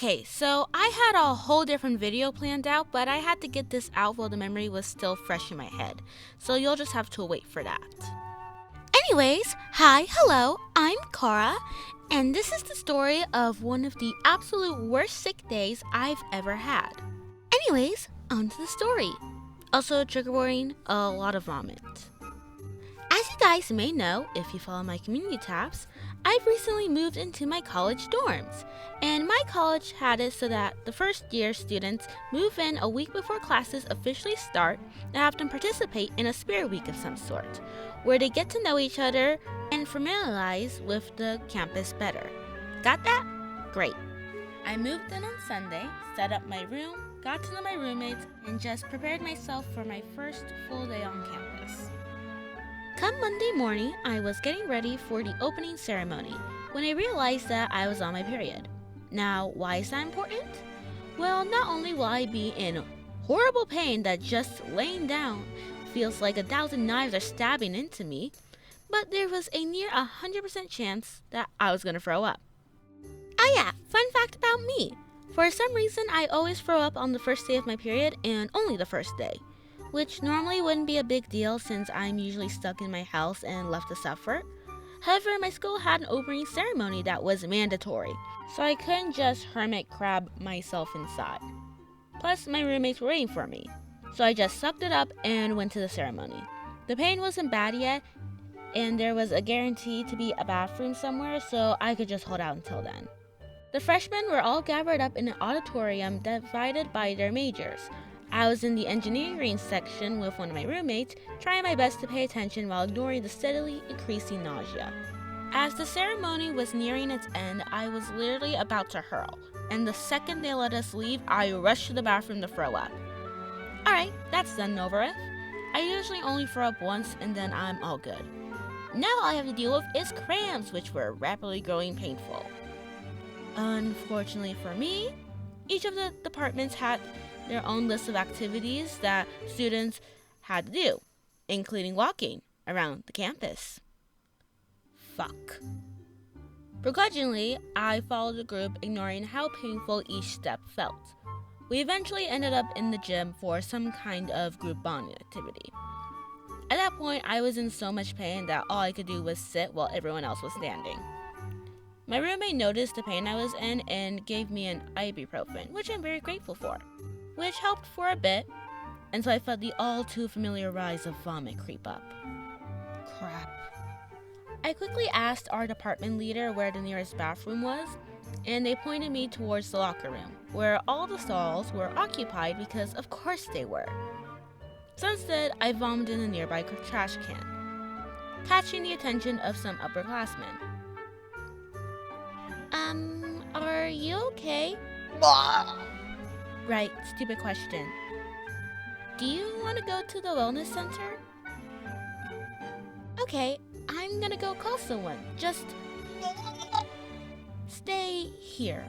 Okay, so I had a whole different video planned out, but I had to get this out while the memory was still fresh in my head. So you'll just have to wait for that. Anyways, hello, I'm Cara, and this is the story of one of the absolute worst sick days I've ever had. Anyways, on to the story. Also, trigger warning, a lot of vomit. As you guys may know, if you follow my community tabs, I've recently moved into my college dorms, and my college had it so that the first year students move in a week before classes officially start and have them participate in a spirit week of some sort, where they get to know each other and familiarize with the campus better. Got that? Great. I moved in on Sunday, set up my room, got to know my roommates, and just prepared myself for my first full day on campus. Come Monday morning, I was getting ready for the opening ceremony when I realized that I was on my period. Now, why is that important? Well, not only will I be in horrible pain that just laying down feels like 1,000 knives are stabbing into me, but there was a near 100% chance that I was going to throw up. Oh yeah, fun fact about me. For some reason, I always throw up on the first day of my period and only the first day, which normally wouldn't be a big deal since I'm usually stuck in my house and left to suffer. However, my school had an opening ceremony that was mandatory, so I couldn't just hermit crab myself inside. Plus, my roommates were waiting for me, so I just sucked it up and went to the ceremony. The pain wasn't bad yet, and there was a guarantee to be a bathroom somewhere, so I could just hold out until then. The freshmen were all gathered up in an auditorium divided by their majors. I was in the engineering section with one of my roommates, trying my best to pay attention while ignoring the steadily increasing nausea. As the ceremony was nearing its end, I was literally about to hurl, and the second they let us leave, I rushed to the bathroom to throw up. Alright, that's done and over with. I usually only throw up once and then I'm all good. Now all I have to deal with is cramps, which were rapidly growing painful. Unfortunately for me, each of the departments had their own list of activities that students had to do, including walking around the campus. Fuck. Begrudgingly, I followed the group, ignoring how painful each step felt. We eventually ended up in the gym for some kind of group bonding activity. At that point, I was in so much pain that all I could do was sit while everyone else was standing. My roommate noticed the pain I was in and gave me an ibuprofen, which I'm very grateful for, which helped for a bit, until I felt the all too familiar rise of vomit creep up. Crap. I quickly asked our department leader where the nearest bathroom was, and they pointed me towards the locker room, where all the stalls were occupied because of course they were. So instead, I vomited in a nearby trash can, catching the attention of some upperclassmen. Are you okay? Right, stupid question. Do you want to go to the wellness center? Okay, I'm gonna go call someone. Just stay here.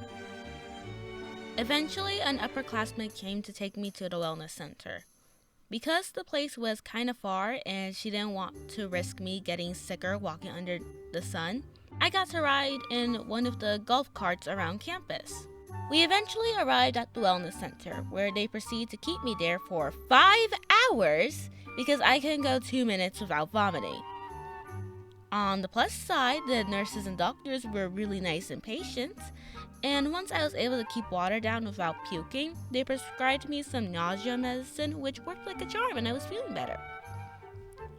Eventually, an upperclassman came to take me to the wellness center. Because the place was kind of far and she didn't want to risk me getting sicker walking under the sun, I got to ride in one of the golf carts around campus. We eventually arrived at the wellness center, where they proceeded to keep me there for 5 hours because I couldn't go 2 minutes without vomiting. On the plus side, the nurses and doctors were really nice and patient, and once I was able to keep water down without puking, they prescribed me some nausea medicine, which worked like a charm and I was feeling better.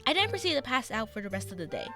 I then proceeded to pass out for the rest of the day,